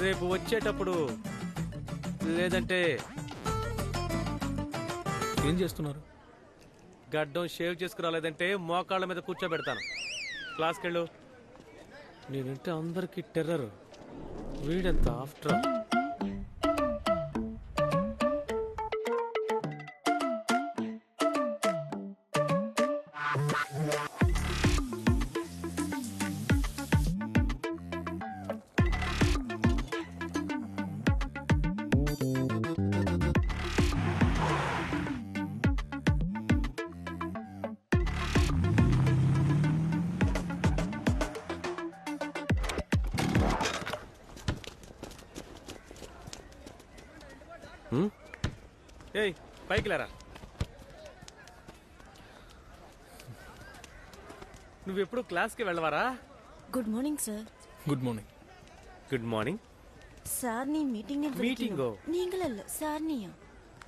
రేపు వచ్చేటప్పుడు లేదంటే ఏం చేస్తున్నారు? గడ్డం షేవ్ చేసుకురాలేదంటే మోకాళ్ళ మీద కూర్చోబెడతాను. క్లాస్కి వెళ్ళు. నేనంటే అందరికి టెర్రర్, వీడంత ఆఫ్టర్ ఆల్. ఏయ్ పైకి లేరా. నువ్వెప్పుడు క్లాస్కి వెళ్ళవారా? Good morning sir. Good morning. Good morning sir నీ మీటింగ్ మీటింగో? నీంగలల్ల సార్ నీయా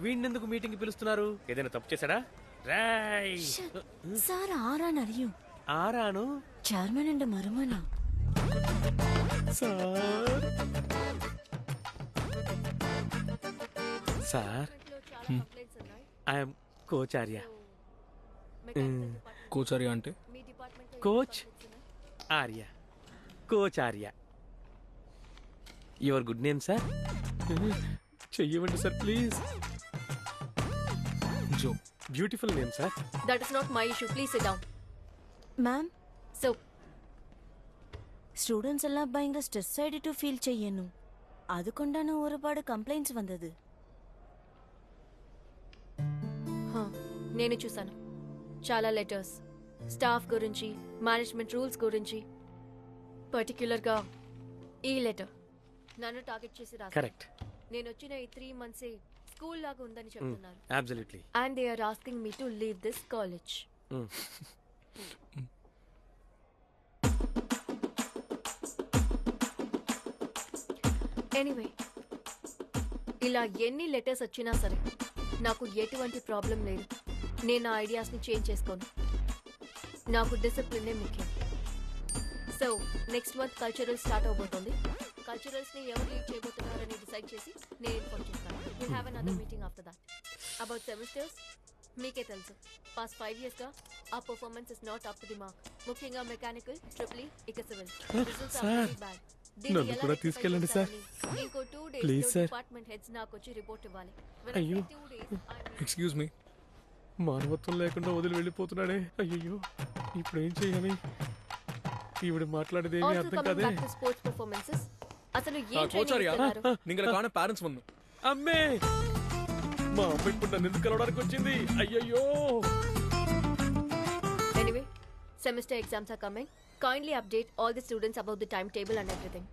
వీణెందుకు మీటింగ్ పిలుస్తున్నారు? ఏదైనా తప్పు చేశాడా? రాయ్ సార్ ఆరాన్ അറിയും. ఆరాను చైర్మన్ అండ్ మరుమనా sir. Sir I'm coach Arya. Kocharya అంటే? Coach Arya. Coach Arya. Your good name sir? చెయ్యవండి సార్ ప్లీజ్. జో. Beautiful name sir. That is not my issue. Please sit down. Ma'am So, students எல்லாம் பயங்கர ஸ்ட்ரெஸ் ஆயிட்டு ஃபீல் செய்யணும். அதுകൊണ്ടാണ് ഒരുപാട് కంప్లైంట్స్ വന്നത്. నేను చూసాను చాలా లెటర్స్ స్టాఫ్ గురించి, మేనేజ్మెంట్ రూల్స్ గురించి. పర్టిక్యులర్గా ఈ లెటర్ నన్ను టార్గెట్ చేసి రాశారు. కరెక్ట్. నేను వచ్చిన ఈ 3 months స్కూల్ లాగా ఉందని చెప్తున్నారు. Absolutely. And they are asking me to leave this college. Anyway, ఇలా ఎన్ని లెటర్స్ వచ్చినా సరే నాకు ఎటువంటి ప్రాబ్లం లేదు. నేను నా ఐడియాస్ని చేంజ్ చేసుకోను. నాకు డిసిప్లినే ముఖ్యం. So next month cultural start అవబోతుంది. కల్చరల్స్ని ఎవరు లీడ్ చేయబోతున్నారని డిసైడ్ చేసి నేను ఇన్ఫార్మ్ చేస్తాను. Will have another meeting after that. About semesters మీకే తెలుసు. పాస్ట్ 5 yearsగా ఆ performance is not up to the mark. ముఖ్యంగా మెకానికల్, ట్రిపుల్ ఇక సివిల్. నన్ను కూడా తీసుకెళ్ళండి సార్. ఇంకో 2 please days sir. Department heads నాకు వచ్చి రిపోర్ట్ ఇవ్వాలి. అయ్యో. 2 days ఎక్స్క్యూజ్ మీ. మానవత్వం లేకుండా వదిలి వెళ్ళిపోతున్నాడే. అయ్యో ఇప్పుడు ఏం చేయాలి? ఈవిడ మాట్లాడేది ఏమీ also అర్థం coming కాదే. back to sports performances. అసలు ఏం కోచార్య training ఇస్తున్నారు? నింగలకాన పేరెంట్స్ వന്നു. అమ్మే, మా అమ్మ ఇప్పుడు నన్ను ఎందుకు కలవడానికి వచ్చింది? అయ్యయ్యో. Anyway, semester exams are coming. Kindly update all the students about the timetable and everything.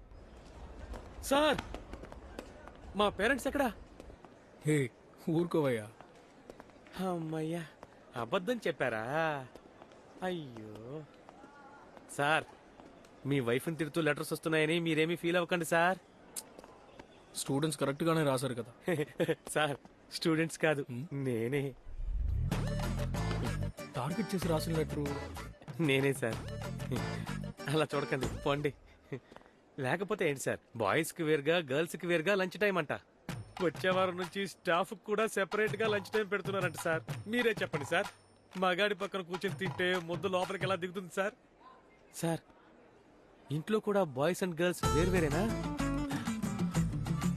Sir, మా పేరెంట్స్ ఎక్కడా? హే ఊరుకోవయ్యా. అమ్మయ్యా, అబద్ధం చెప్పారా? అయ్యో సార్, మీ వైఫ్ని తిడుతూ లెటర్స్ వస్తున్నాయని మీరేమీ ఫీల్ అవ్వకండి సార్. స్టూడెంట్స్ కరెక్ట్ గానే రాశారు కదా సార్, స్టూడెంట్స్ కాదు నేనే. టార్గెట్ చేసి రాసిన లెటరు నేనే సార్. అలా చూడకండి, పోండి. లేకపోతే ఏంటి సార్, బాయ్స్ కి వేరుగా గర్ల్స్ కి వేరుగా లంచ్ టైం అంట. వచ్చే వారం నుంచి స్టాఫ్ కూడా సెపరేట్ గా లంచ్ టైం పెడుతున్నారంట సార్. మీరే చెప్పండి సార్, మగాడి పక్కన కూర్చొని తింటే ముద్దు లోపలికి ఎలా దిగుతుంది సార్? సార్, ఇంట్లో కూడా బాయ్స్ అండ్ గర్ల్స్ వేరువేరేనా?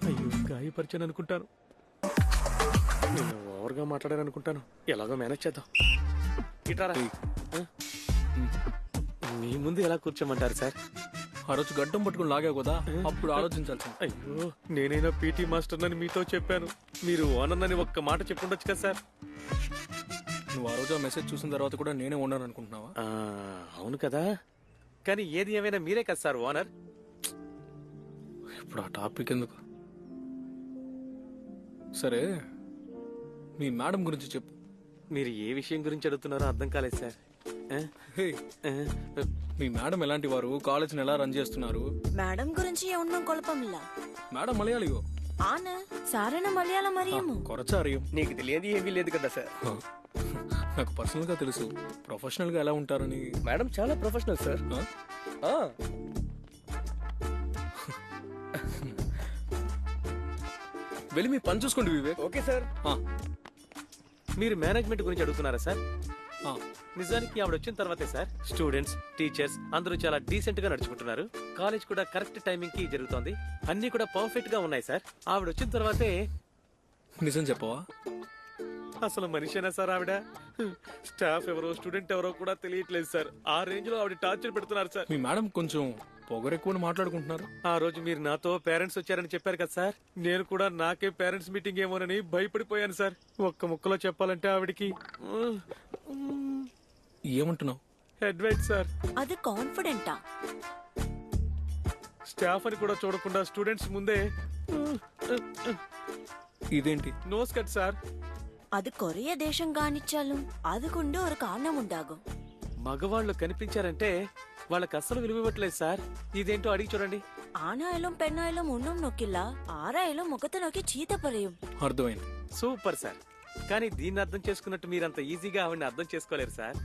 అయ్యో, గాయపరిచాను అనుకుంటాను. నేను ఓవర్గా మాట్లాడాను అనుకుంటాను. ఎలాగో మేనేజ్ చేద్దాం. ఇటారా, మీ ముందు ఎలా కూర్చోమంటారు సార్? ఆ రోజు గడ్డం పట్టుకుని లాగావు కదా, అప్పుడు ఆలోచించాల్సింది. అయ్యో, నేనైనా పీటీ మాస్టర్ అని మీతో చెప్పాను. మీరు ఓనర్ అని ఒక్క మాట చెప్పుండొచ్చు కదా సార్. నువ్వు ఆ రోజు ఆ మెసేజ్ చూసిన తర్వాత కూడా నేనే ఓనర్ అనుకుంటున్నావా? అవును కదా, కానీ ఏది ఏమైనా మీరే కదా సార్ ఓనర్. ఇప్పుడు ఆ టాపిక్ ఎందుకు? సరే, మీ మేడం గురించి చెప్పు. మీరు ఏ విషయం గురించి అడుగుతున్నారో అర్థం కాలేదు సార్. హే, మీ మేడం ఎలాంటి వారు, కాలేజ్ని ఎలా రన్ చేస్తున్నారు? మేడం గురించి ഒന്നും കുഴപ്പമില്ല. మేడం మలయాళియో? ആണ് സാറിന് മലയാളം അറിയുമോ? కొరచ അറിയും. నీకు తెలియదు ఏమీ లేదు కదా సార్. నాకు పర్సనల్ గా తెలుసు, ప్రొఫెషనల్ గా ఎలా ఉంటారని. మేడం చాలా ప్రొఫెషనల్ సార్. వెళ్ళి మీ పని చూసుకోండి వివేక్. Okay sir. ఆ, మీరు మేనేజ్మెంట్ గురించి అడుగుతున్నారా సార్? ఆ. నిజానికి ఆవిడ వచ్చిన తర్వాతే సార్ స్టూడెంట్స్, టీచర్స్ అందరూ చాలా డీసెంట్ గా నడుచుకుంటున్నారు. కాలేజ్ కూడా కరెక్ట్ టైమింగ్ కి జరుగుతోంది. అన్ని కూడా పర్ఫెక్ట్ గా ఉన్నాయి సార్. ఆవిడ వచ్చిన తర్వాతే. నిజం చెప్పవా? అసలు మనిషేనా సార్ ఆవిడ? స్టాఫ్ ఎవరో స్టూడెంట్ ఎవరో కూడా తెలియట్లేదు సార్. ఆ రేంజ్ లో ఆవిడ టార్చర్ పెడుతున్నారు సార్. మీ మేడం కొంచెం పొగరెక్కువ మాట్లాడుకుంటున్నారు. ఆ రోజు మీరు నాతో పేరెంట్స్ వచ్చారని చెప్పారు కదా సార్, నేను కూడా నాకే పేరెంట్స్ మీటింగ్ ఏమోనని భయపడిపోయాను సార్. ఒక్క ముక్కలో చెప్పాలంటే ఆవిడికి ఏమంటున్నావు? Head weight sir. అది కాన్ఫిడెంటా? స్టాఫ్ అని కూడా చూడకుండా స్టూడెంట్స్ ముందే ఇదేంటి? Nose cut sir. அது கொரிய தேசம் காணிச்சாலும் அதுக்குண்டு ஒரு காரணம் உண்டாகும். మగవాళ్ళు కనిపించారంటే వాళ్ళకి అస్సలు విలువ ఇవ్వట్లేదు సార్. ఇదేంటో అడిగి చూడండి. ஆணாயிலும் பெண்ணாயிலும் ஒன்னும் நோக்கில்ல, ஆறாயிலும் முகத்தை நோக்கி చీత పరయం. అర్థమైంది. Super sir. కానీ దీన్ని అర్థం చేసుకున్నట్టు మీరంత ఈజీగా ఆవిడని అర్థం చేసుకోలేరు సార్.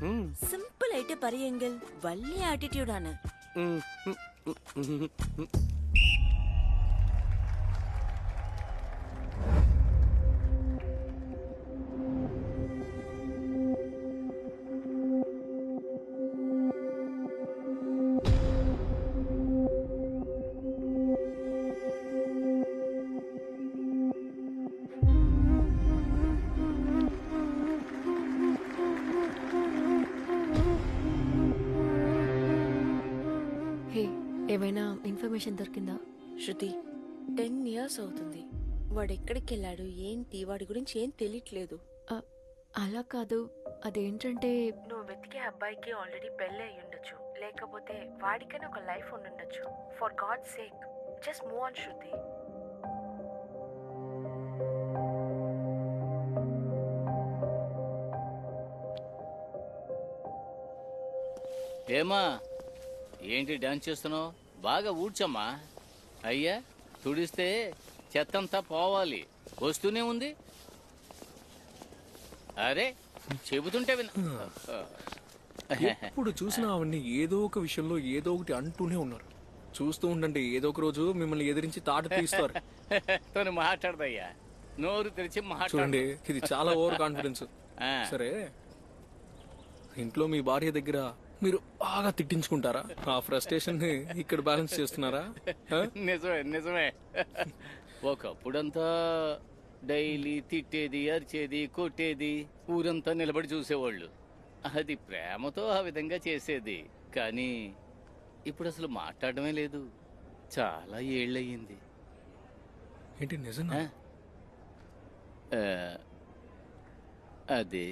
సింపుల్ అయితే పరయంగల్ వల్లి యాటిట్యూడ్ ആണ്. హే, ఏమైనా ఇన్ఫర్మేషన్ దొరికిందా? శృతి 10 years అవుతుంది. వాడు ఎక్కడికి వెళ్ళాడు ఏంటి వాడి గురించి ఏం తెలియట్లేదు. అలా కాదు, అదేంటంటే నువ్వు వెతికే అబ్బాయికి ఆల్రెడీ పెళ్ళి అయి ఉండొచ్చు, లేకపోతే వాడికైనా ఒక లైఫ్ ఉండుండొచ్చు. For God sake just move on Shruti. ఏమా ఏంటి డాన్స్ చేస్తున్నావు? బాగా ఊడ్చమ్మా. అయ్యా తుడిస్తే చెత్తంతా పోవాలి. వస్తూనే ఉంది. అరే చెబుతుంటే విన. ఎప్పుడు చూసినా అవన్నీ ఏదో ఒక విషయంలో ఏదో ఒకటి అంటూనే ఉన్నారు. చూస్తూ ఉండండి, ఏదో ఒక రోజు మిమ్మల్ని ఎదిరించి తాట తీస్తారు. తను మాట్లాడదయ్యా, నోరు తెరిచి మాట్లాడు. చూడండి, ఇది చాలా ఓవర్ కాన్ఫిడెన్స్. సరే, ఇంట్లో మీ భార్య దగ్గర మీరు బాగా తిట్టించుకుంటారా? ఆ ఫ్రస్ట్రేషన్ ని ఇక్కడ బ్యాలెన్స్ చేస్తున్నారా? నిజమే నిజమే. ఒకప్పుడంతా డైలీ తిట్టేది, అరిచేది, కొట్టేది, ఊరంతా నిలబడి చూసేవాళ్ళు. అది ప్రేమతో ఆ విధంగా చేసేది. కానీ ఇప్పుడు అసలు మాట్లాడమే లేదు. చాలా ఏళ్ళయ్యింది. ఏంటి నిజంగా? అదే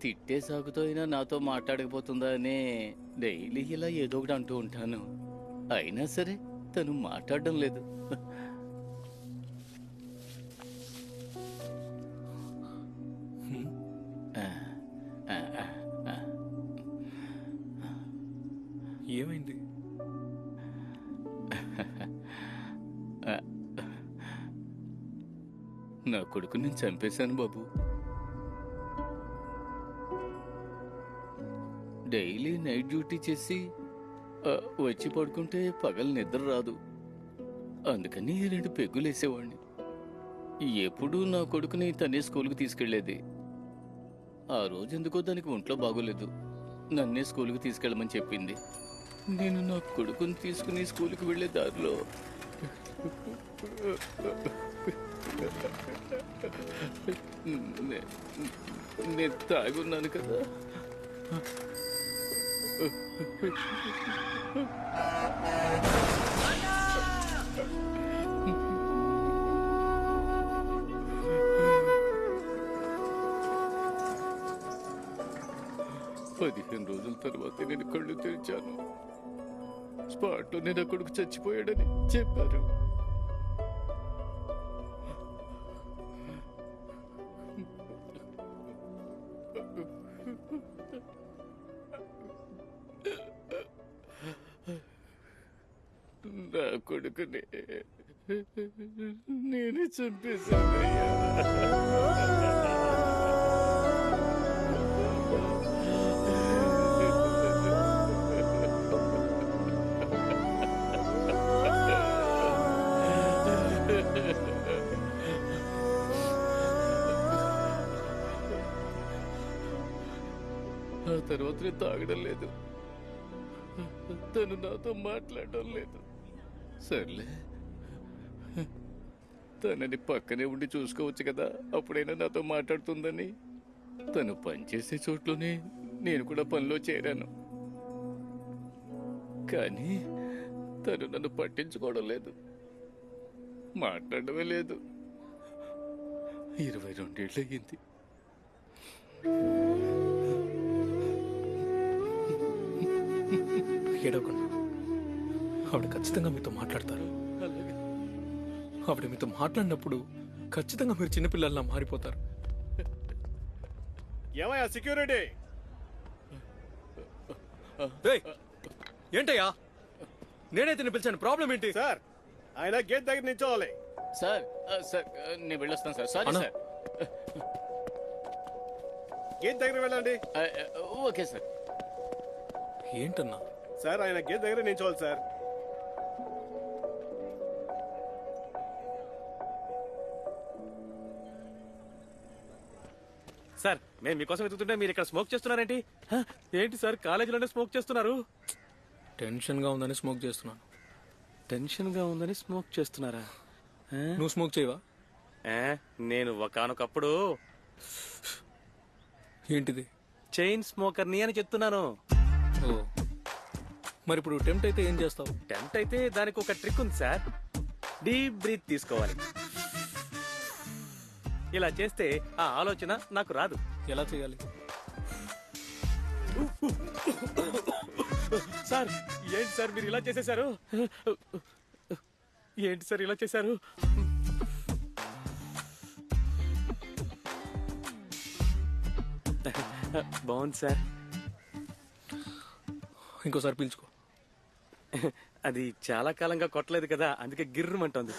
తిట్టే సాగుతో అయినా నాతో మాట్లాడకపోతుందా అనే డైలీ ఇలా ఏదో ఒకటి అంటూ ఉంటాను. అయినా సరే తను మాట్లాడడం లేదు. ఏమైంది? నా కొడుకు నేను చంపేశాను బాబు. డైలీ నైట్ డ్యూటీ చేసి వచ్చి పడుకుంటే పగలు నిద్ర రాదు. అందుకని 2 పెగ్గులు వేసేవాడిని. ఎప్పుడూ నా కొడుకుని తనే స్కూల్కి తీసుకెళ్లేది. ఆ రోజు ఎందుకో దానికి ఒంట్లో బాగోలేదు. నన్నే స్కూల్కి తీసుకెళ్ళమని చెప్పింది. నేను నా కొడుకుని తీసుకుని స్కూల్కి వెళ్లే దారిలో నేను తాగున్నాను కదా. పదిహేను రోజుల తర్వాత నేను కళ్ళు తెరిచాను. స్పాట్లో నేను ఆ కొడుకు చచ్చిపోయాడని చెప్పారు. నా కొడుకుని నేనే చంపేశానయ్యా. తర్వాత నేను తాగడం లేదు, తను నాతో మాట్లాడడం లేదు. సర్లే, తనని పక్కనే ఉండి చూసుకోవచ్చు కదా, అప్పుడైనా నాతో మాట్లాడుతుందని. తను పనిచేసే చోట్లోనే నేను కూడా పనిలో చేరాను, కానీ తను నన్ను పట్టించుకోవడం లేదు, మాట్లాడమే లేదు. 22 ఏళ్ళు అయ్యింది. ఏడవకుండా, ఆవిడ ఖచ్చితంగా మీతో మాట్లాడతారు. ఆవిడ మీతో మాట్లాడినప్పుడు ఖచ్చితంగా మీరు చిన్నపిల్లల్లా మారిపోతారు. ఏమయ్యా సెక్యూరిటీ? ఏంటయ్యా, నేనైతే నేను పిలిచాను, ప్రాబ్లం ఏంటి? సార్, ఆయన గేట్ దగ్గర నిల్చోవాలి. సార్ సార్ నేను వెళ్ళొస్తాను సార్. సారీ అన్నా. సార్. గేట్ దగ్గర వెళ్ళండి. Okay sir. ఏంటన్నా? సార్, ఆయన గేట్ దగ్గర నిల్చోవాలి సార్. సార్, మేము మీకోసం వెతుకుతుంటే మీరు ఇక్కడ స్మోక్ చేస్తున్నారేంటి? ఏంటి సార్, కాలేజీలోనే స్మోక్ చేస్తున్నారు? టెన్షన్ గా ఉందని స్మోక్ చేస్తున్నాను. టెన్షన్ గా ఉందని స్మోక్ చేస్తున్నారా? నువ్వు స్మోక్ చేయవా? నేను ఒకానొకప్పుడు ఏంటిది? చైన్ స్మోకర్ని అని చెప్తున్నాను. ఓ, మరి ఇప్పుడు టెంప్ట్ అయితే ఏం చేస్తావు? టెంప్ట్ అయితే దానికి ఒక ట్రిక్ ఉంది సార్. డీప్ బ్రీత్ తీసుకోవాలి. ఇలా చేస్తే ఆ ఆలోచన నాకు రాదు. ఎలా చేయాలి? సార్, ఏంటి సార్ మీరు ఇలా చేసేశారు? ఏంటి సార్ ఇలా చేశారు? బాగుంది సార్. ఇంకోసారి పీల్చుకో. అది చాలా కాలంగా కొట్టలేదు కదా, అందుకే గిర్రమంటోంది.